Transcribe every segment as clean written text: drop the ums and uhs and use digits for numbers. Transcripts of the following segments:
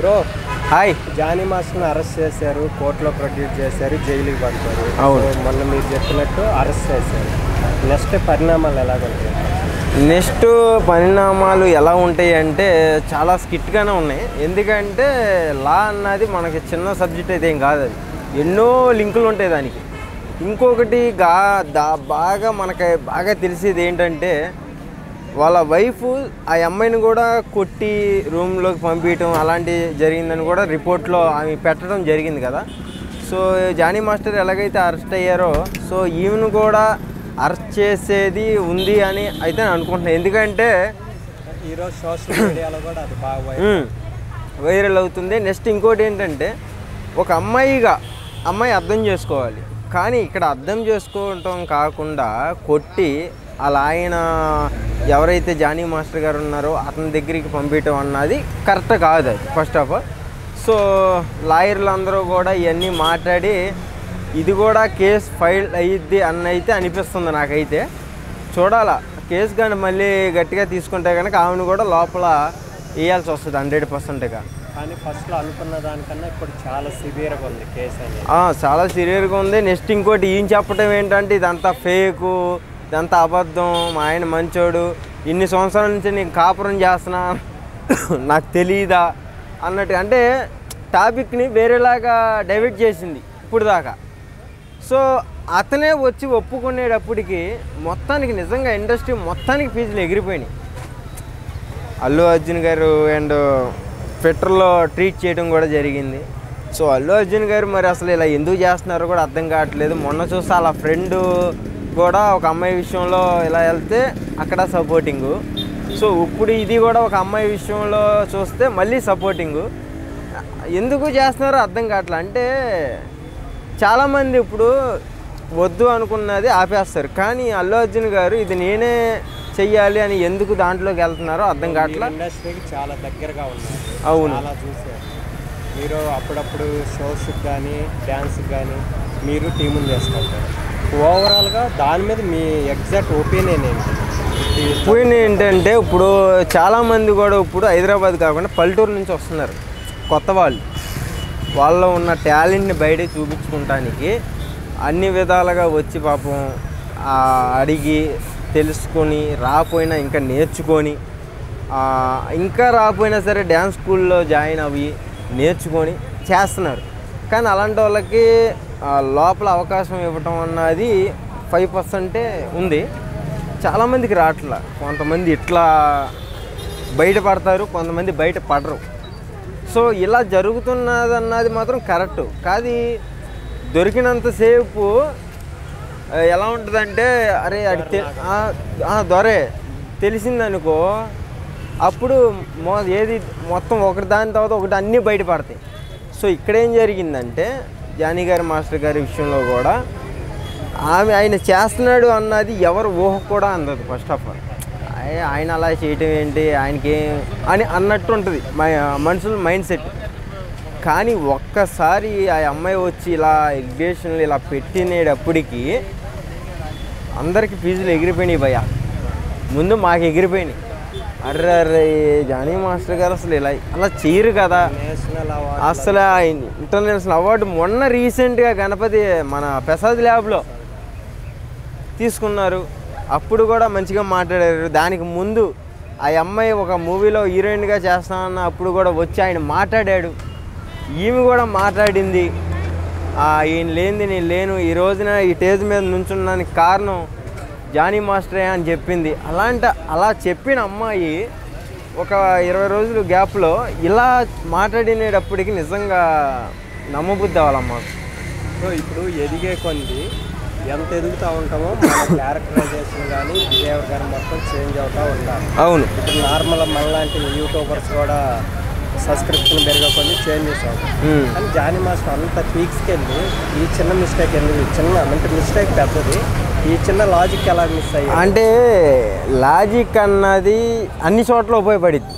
Bro hi Johnny మాస్టర్ని arrest చేశారు, కోర్టులో ప్రొడ్యూస్ చేశారు, జైలుకి పంపారు. అవును. మొన్న మీరు చెప్పినట్టు అరెస్ట్ చేశారు. నెక్స్ట్ పరిణామాలు ఎలాగుంటాయి? నెక్స్ట్ పరిణామాలు ఎలా ఉంటాయి అంటే చాలా స్కిట్గానే ఉన్నాయి. ఎందుకంటే లా అన్నది మనకి చిన్న సబ్జెక్ట్ అయితే ఏం కాదు, అది ఎన్నో లింకులు ఉంటాయి దానికి. ఇంకొకటి బాగా మనకి బాగా తెలిసేది ఏంటంటే వాళ్ళ వైఫ్ ఆ అమ్మాయిని కూడా కొట్టి రూమ్లోకి పంపించడం అలాంటివి జరిగిందని కూడా రిపోర్ట్లో ఆమె పెట్టడం జరిగింది కదా. సో జానీ మాస్టర్ ఎలాగైతే అరెస్ట్ అయ్యారో సో ఈమెను కూడా అరెస్ట్ చేసేది ఉంది అని అయితే నేను అనుకుంటున్నాను. ఎందుకంటే ఈరోజు సోషల్ మీడియాలో కూడా అది బాగా వైరల్ అవుతుంది. నెక్స్ట్ ఇంకోటి ఏంటంటే ఒక అమ్మాయి అర్థం చేసుకోవాలి, కానీ ఇక్కడ అర్థం చేసుకోవటం కాకుండా కొట్టి అలా ఆయన ఎవరైతే జానీ మాస్టర్ గారు ఉన్నారో అతని దగ్గరికి పంపించడం అన్నది కరెక్ట్ కాదు, అది ఫస్ట్ ఆఫ్ ఆల్. సో లాయర్లు అందరూ కూడా ఇవన్నీ మాట్లాడి ఇది కూడా కేసు ఫైల్ అయ్యిద్ది అయితే అనిపిస్తుంది నాకైతే. చూడాలా కేసు కానీ మళ్ళీ గట్టిగా తీసుకుంటే కనుక ఆమెను కూడా లోపల వేయాల్సి వస్తుంది 100%గా. కానీ ఫస్ట్లో అనుకున్న దానికన్నా ఇప్పుడు చాలా సివియర్గా ఉంది కేసు అనేది. చాలా సివియర్గా ఉంది. నెక్స్ట్ ఇంకోటి ఈయన చెప్పడం ఏంటంటే ఇదంతా ఫేకు, ఇదంతా అబద్ధం, మా ఆయన మంచోడు, ఇన్ని సంవత్సరాల నుంచి నేను కాపురం చేస్తున్నా నాకు తెలియదా అన్నట్టు, అంటే టాపిక్ని వేరేలాగా డైవర్ట్ చేసింది ఇప్పుడు దాకా. సో అతనే వచ్చి ఒప్పుకునేటప్పటికి మొత్తానికి నిజంగా ఇండస్ట్రీ మొత్తానికి ఫీజులు ఎగిరిపోయినాయి. అల్లు అర్జున్ గారు అండ్ ట్విట్టర్లో ట్వీట్ చేయడం కూడా జరిగింది. సో అల్లు అర్జున్ గారు మరి అసలు ఇలా ఎందుకు చేస్తున్నారో కూడా అర్థం కావట్లేదు. మొన్న చూస్తే అలా ఫ్రెండ్ కూడా ఒక అమ్మాయి విషయంలో ఇలా వెళ్తే అక్కడ సపోర్టింగు. సో ఇప్పుడు ఇది కూడా ఒక అమ్మాయి విషయంలో చూస్తే మళ్ళీ సపోర్టింగు. ఎందుకు చేస్తున్నారో అర్థం కావట్లేదు. అంటే చాలామంది ఇప్పుడు వద్దు అనుకున్నది ఆపేస్తారు, కానీ అల్లు అర్జున్ గారు ఇది నేనే చెయ్యాలి అని ఎందుకు దాంట్లోకి వెళ్తున్నారో అర్థం కావట్లేదు. ఇండస్ట్రీకి చాలా దగ్గరగా ఉన్నారు. అవును, చాలా చూసారు మీరు. అప్పుడప్పుడు షోస్కి కానీ డ్యాన్స్కి కానీ మీరు టీములు చేసుకుంటారు. ఓవరాల్గా దాని మీద మీ ఎగ్జాక్ట్ ఒపీనియన్ ఏంటి? ఒపీనియన్ ఏంటంటే ఇప్పుడు చాలామంది కూడా ఇప్పుడు హైదరాబాద్ కాకుండా పల్లెటూరు నుంచి వస్తున్నారు కొత్త వాళ్ళలో ఉన్న టాలెంట్ని బయట చూపించుకోవటానికి అన్ని విధాలుగా వచ్చి పాపం అడిగి తెలుసుకొని రాపోయినా ఇంకా నేర్చుకొని, ఇంకా రాపోయినా సరే డ్యాన్స్ స్కూల్లో జాయిన్ అవి నేర్చుకొని చేస్తున్నారు. కానీ అలాంటి వాళ్ళకి లోపల అవకాశం ఇవ్వటం అన్నది 5% ఉంది. చాలామందికి రావట్లా. కొంతమంది ఇట్లా బయటపడతారు, కొంతమంది బయట పడరు. సో ఇలా జరుగుతున్నది అన్నది మాత్రం కరెక్టు కాదు. దొరికినంతసేపు ఎలా ఉంటుందంటే అరే అది దొరే తెలిసిందనుకో, అప్పుడు ఏది మొత్తం ఒకటి దాని తర్వాత ఒకటి అన్నీ బయటపడతాయి. సో ఇక్కడేం జరిగిందంటే జానీ గారి మాస్టర్ గారి విషయంలో కూడా ఆయన చేస్తున్నాడు అన్నది ఎవరు ఊహ కూడా అందదు. ఫస్ట్ ఆఫ్ ఆల్ ఆయన అలా చేయటం ఏంటి ఆయనకి అని అన్నట్టు ఉంటుంది మనుషుల మైండ్ సెట్. కానీ ఒక్కసారి ఆ అమ్మాయి వచ్చి ఇలా ఎగ్జిబిషన్లు ఇలా పెట్టినేటప్పటికీ అందరికీ ఫీజులు ఎగిరిపోయినాయి భయ్య. ముందు మాకు ఎగిరిపోయినాయి. అర్రే జానీ మాస్టర్ గారు అసలు ఇలా అలా చేయరు కదా. అసలు ఇంటర్నేషనల్ అవార్డు మొన్న రీసెంట్గా గణపతి మన ప్రసాద్ ల్యాబ్లో తీసుకున్నారు. అప్పుడు కూడా మంచిగా మాట్లాడారు. దానికి ముందు ఆ అమ్మాయి ఒక మూవీలో హీరోయిన్గా చేస్తానన్న అప్పుడు కూడా వచ్చి ఆయన మాట్లాడాడు. ఈమె కూడా మాట్లాడింది, ఈయన లేనిది నేను లేను, ఈ రోజున ఈ స్టేజ్ మీద నుంచున్నానికి కారణం జానీ మాస్టరే అని చెప్పింది. అలా చెప్పిన అమ్మాయి ఒక 20 రోజులు గ్యాప్లో ఇలా మాట్లాడినేటప్పటికి నిజంగా నమ్మబుద్ధి అవ్వాలమ్మా. సో ఇప్పుడు ఎదిగే కొంది ఎంత ఎదుగుతూ ఉంటామో మన క్యారెక్టరైజేషన్ కానీ బిహేవియర్ కానీ మొత్తం చేంజ్ అవుతూ ఉండాలి. అవును, ఇప్పుడు నార్మల్ మనలాంటి యూట్యూబర్స్ కూడా సబ్స్క్రిప్షన్ పెరిగే కొన్ని చేంజెస్ అవుతాయి. కానీ జానీ మాస్టర్ అంత పీక్స్కి వెళ్ళి ఈ చిన్న మిస్టేక్ వెళ్ళి అంటే మిస్టేక్ పెద్దది, ఈ చిన్న లాజిక్ ఎలా మిస్ అయ్యి అంటే లాజిక్ అన్నది అన్ని చోట్ల ఉపయోగపడిద్ది.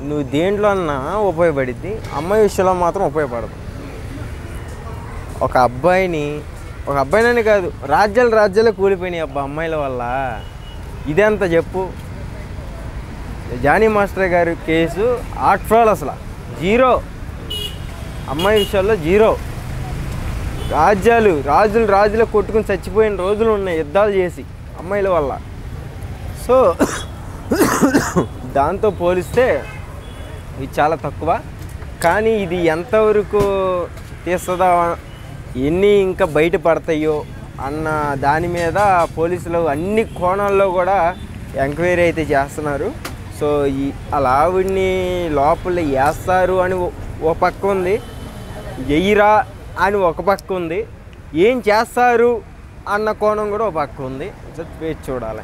నువ్వు దేంట్లో అన్నా ఉపయోగపడిద్ది, అమ్మాయి విషయంలో మాత్రం ఉపయోగపడదు. ఒక అబ్బాయినని కాదు, రాజ్యాలే కూలిపోయినాయి అబ్బా అమ్మాయిల వల్ల. ఇదంతా చెప్పు. జానీ మాస్టర్ గారి కేసు ఆర్ట్ ఫ్రాడ్ అసలు జీరో. అమ్మాయి విషయాల్లో జీరో. రాజులు కొట్టుకుని చచ్చిపోయిన రోజులు ఉన్నాయి యుద్ధాలు చేసి అమ్మాయిల వల్ల. సో దాంతో పోలిస్తే ఇది చాలా తక్కువ. కానీ ఇది ఎంతవరకు తీస్తుందా, ఎన్ని ఇంకా బయటపడతాయో అన్న దాని మీద పోలీసులు అన్ని కోణాల్లో కూడా ఎంక్వైరీ అయితే చేస్తున్నారు. సో అలా ఆవిడ్ని లోపల వేస్తారు అని ఒక పక్క ఉంది, వెయ్యిరా అని ఒక పక్క ఉంది, ఏం చేస్తారు అన్న కోణం కూడా ఒక పక్క ఉంది. వేచి చూడాలి.